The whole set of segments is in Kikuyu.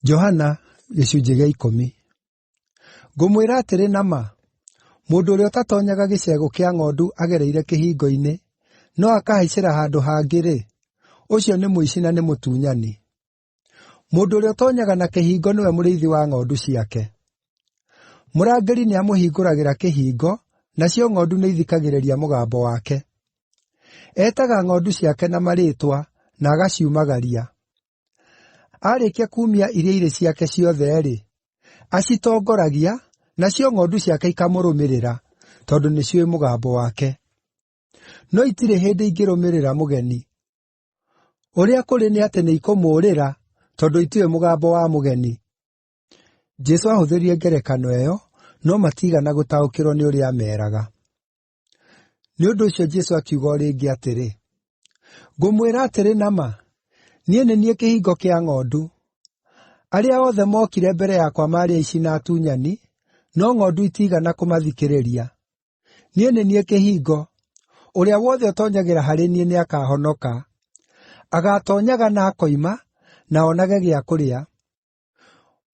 Johana gĩcunjĩ gĩa 10. Ngũmwĩra atĩrĩ na ma, mũndũ ũrĩa ũtatoonyaga gĩcegũ kĩa ng'ondu agereire kĩhingo-inĩ, no akahaicĩra handũ hangĩ-rĩ, ũcio nĩ mũici na nĩ mũtunyani. Mũndũ ũrĩa ũtoonyaga na kĩhingo nĩwe mũrĩithi wa ng'ondu ciake. Mũrangĩri nĩamũhingũragĩra kĩhingo, nacio ng'ondu nĩithikagĩrĩria mũgambo wake. Etaga ng'ondu ciake na marĩĩtwa, na agaciumagaria. Aarĩkia kuumia iria irĩ ciake ciothe-rĩ, acitongoragia, nacio ng'ondu ciake ikamũrũmĩrĩra, tondũ nĩciũĩ mũgambo wake. No itirĩ hĩndĩ ingĩrũmĩrĩra mũgeni. Ũrĩa kũrĩ nĩ atĩ nĩikũmũũrĩra, tondũ itiũĩ mũgambo wa mũgeni. Jesũ aahũthĩrire ngerekano ĩyo, no matiigana gũtaũkĩrwo nĩ ũrĩa aameeraga. Nĩ ũndũ ũcio Jesũ akiuga o rĩngĩ atĩrĩ, “Ngũmwĩra atĩrĩ na ma, niĩ nĩ niĩ kĩhingo kĩa ng'ondu. Arĩa othe mookire mbere yakwa maarĩ aici na atunyani, no ng'ondu itiigana kũmathikĩrĩria. Niĩ nĩ niĩ kĩhingo. Ũrĩa wothe ũtoonyagĩra harĩ niĩ nĩakahonoka. Agaatoonyaga na akoima, na onage gĩa kũrĩa.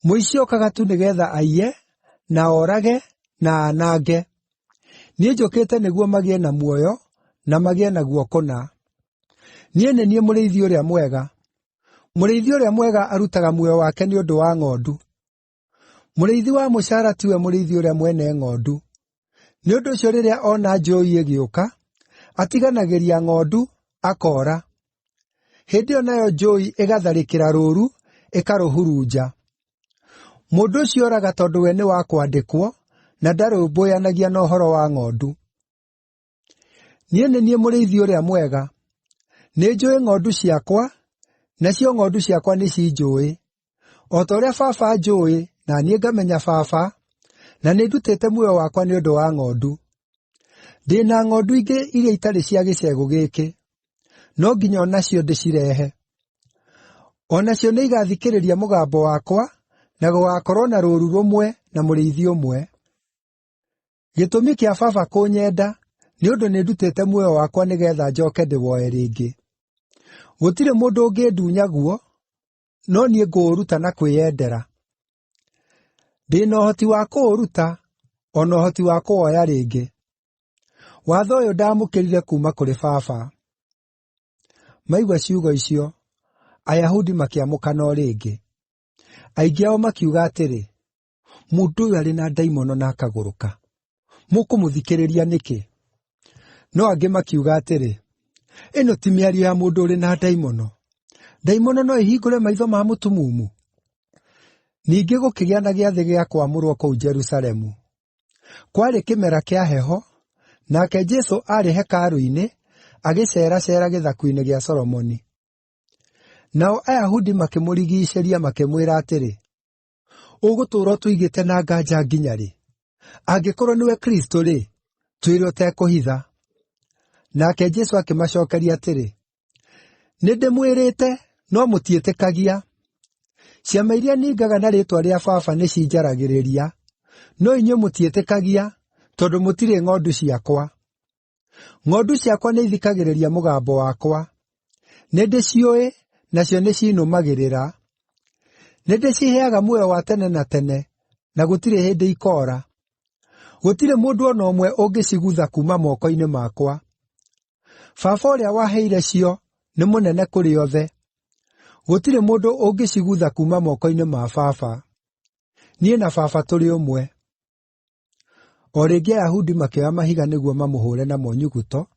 Mũici okaga tu nĩgeetha aiye, na oorage, na anange. Niĩ njũkĩte nĩguo magĩe na muoyo, na magĩe naguo kũna. Niĩ nĩ niĩ mũrĩithi ũrĩa mwega. Mũrĩithi ũrĩa mwega arutaga muoyo wake nĩ ũndũ wa ng'ondu. Mũrĩithi wa mũcaara tiwe mũrĩithi ũrĩa mwene ng'ondu. Nĩ ũndũ ũcio rĩrĩa ona njũũi ĩgĩũka, atiganagĩria ng'ondu, akoora. Hĩndĩ ĩyo nayo njũũi ĩgatharĩkĩra rũũru, ĩkarũhurunja. Mũndũ ũcio oraga tondũ we nĩ wa kwandĩkwo, na ndarũmbũyanagia na ũhoro wa ng'ondu. Niĩ nĩ niĩ mũrĩithi ũrĩa mwega. Nĩnjũũĩ ng'ondu ciakwa, nacio ng'ondu ciakwa nĩcinjũũĩ. O ta ũrĩa Baba anjũũĩ, na niĩ ngamenya Baba, na nĩndutĩte muoyo wakwa nĩ ũndũ wa ng'ondu. Ndĩ na ng'ondu ingĩ iria itarĩ cia gĩcegũ gĩkĩ. No nginya o nacio ndĩcirehe. O nacio nĩigathikĩrĩria mũgambo wakwa, na gũgaakorwo na rũũru rũmwe na mũrĩithi ũmwe. Gĩtũmi kĩa Baba kũnyenda, nĩ ũndũ nĩndutĩte muoyo wakwa nĩgeetha njooke ndĩwoe rĩngĩ. Gũtirĩ mũndũ ũngĩndunya guo, no niĩ ngũũruta na kwĩyendera. Ndĩ na ũhoti wa kũũruta, o na ũhoti wa kũwoya rĩngĩ. Watho ũyũ ndaamũkĩrire kuuma kũrĩ Baba.” Maigua ciugo icio, Ayahudi makĩamũkana o rĩngĩ. Aingĩ ao makiuga atĩrĩ, “Mũndũ ũyũ arĩ na ndaimono na akagũrũka. Mũkũmũthikĩrĩria nĩkĩ?” No angĩ makiuga atĩrĩ, “Ĩno ti mĩario ya mũndũ ũrĩ na ndaimono. Ndaimono no ĩhingũre maitho ma mũtumumu?” Ningĩ gũkĩgĩa na gĩathĩ gĩa kwamũrwo kũu Jerusalemu. Kwarĩ kĩmera kĩa heho, nake Jesũ aarĩ hekarũ-inĩ, agĩceeraceera gĩthaku-inĩ gĩa Solomoni. Nao Ayahudi makĩmũrigiicĩria makĩmwĩra atĩrĩ, “Ũgũtũũra ũtũigĩte na nganja nginya rĩ? Angĩkorwo nĩwe Kristũ-rĩ, twĩre ũtekũhitha.” Nake Jesũ akĩmacookeria atĩrĩ, “Nĩndĩmwĩrĩte, no mũtiĩtĩkagia. Ciama iria ningaga na rĩĩtwa rĩa Baba nĩcinjaragĩrĩria, no inyuĩ mũtiĩtĩkagia, tondũ mũtirĩ ng'ondu ciakwa. Ng'ondu ciakwa nĩithikagĩrĩria mũgambo wakwa. Nĩndĩciũĩ, nacio nĩcinũmagĩrĩra. Nĩndĩciheaga muoyo wa tene na tene, na gũtirĩ hĩndĩ ikoora. Gũtirĩ mũndũ o na ũmwe ũngĩcigutha kuuma moko-inĩ makwa. Baba ũrĩa waheire cio nĩ mũnene kũrĩ othe. Gũtirĩ mũndũ ũngĩcigutha kuuma moko-inĩ ma Baba. Niĩ na Baba tũrĩ ũmwe.” O rĩngĩ Ayahudi makĩoya mahiga nĩguo mamũhũũre namo nyuguto,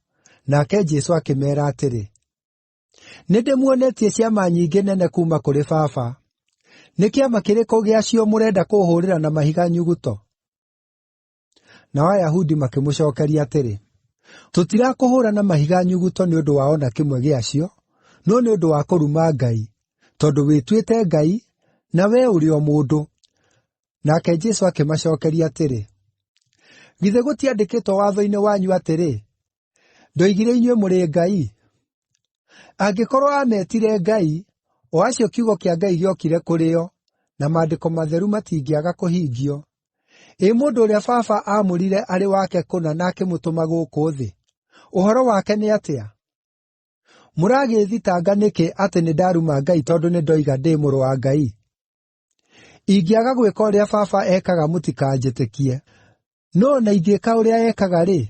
nake Jesũ akĩmeera atĩrĩ, “Nĩndĩmuonetie ciama nyingĩ nene kuuma kũrĩ Baba. Nĩ kĩama kĩrĩkũ gĩacio mũrenda kũhũũrĩra na mahiga nyuguto?” Nao Ayahudi makĩmũcookeria atĩrĩ, “Tũtirakũhũũra na mahiga nyuguto nĩ ũndũ wa o na kĩmwe gĩacio, no nĩ ũndũ wa kũruma Ngai, tondũ wĩtuĩte Ngai, na wee ũrĩ o mũndũ.” Nake Jesũ akĩmacookeria atĩrĩ, “Githĩ gũtiandĩkĩtwo watho-inĩ wanyu atĩrĩ, ‘Ndoigire inyuĩ mũrĩ ngai’? Angĩkorwo aametire ngai, o acio kiugo kĩa Ngai gĩokire kũrĩ o, na Maandĩko matheru matingĩaga kũhingio, ĩ mũndũ ũrĩa Baba aamũrire arĩ wake kũna na akĩmũtũma gũkũ thĩ, ũhoro wake nĩ atĩa? Mũragĩĩthitanga nĩkĩ atĩ nĩndaruma Ngai tondũ nĩndoiga ndĩ Mũrũ wa Ngai? Ingĩaga gwĩka ũrĩa Baba ekaga mũtikanjĩtĩkie. No na ingĩka ũrĩa ekaga-rĩ,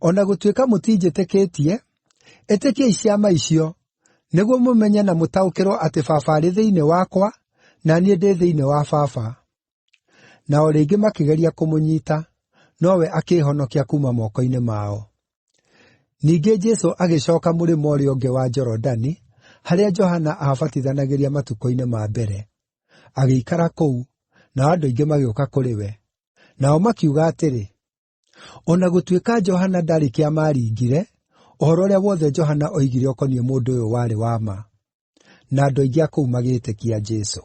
o na gũtuĩka mũtinjĩtĩkĩtie, ĩtĩkiai ciama icio, nĩguo mũmenye na mũtaũkĩrwo atĩ Baba arĩ thĩinĩ wakwa, na niĩ ndĩ thĩinĩ wa Baba.” Na o rĩngĩ makĩgeria kũmũnyiita, nowe akĩĩhonokia kuuma moko-inĩ mao. Ningĩ Jesũ agĩcooka mũrĩmo ũrĩa ũngĩ wa Jorodani, harĩa Johana aabatithanagĩria matukũ-inĩ ma mbere. Agĩikara kũu, nao andũ aingĩ magĩũka kũrĩ we. Nao makiuga atĩrĩ, “O na gũtuĩka Johana ndarĩ kĩama aaringire, ũhoro ũrĩa wothe Johana oigire ũkoniĩ mũndũ ũyũ warĩ wa ma.” Na andũ aingĩ a kũu magĩĩtĩkia Jesũ.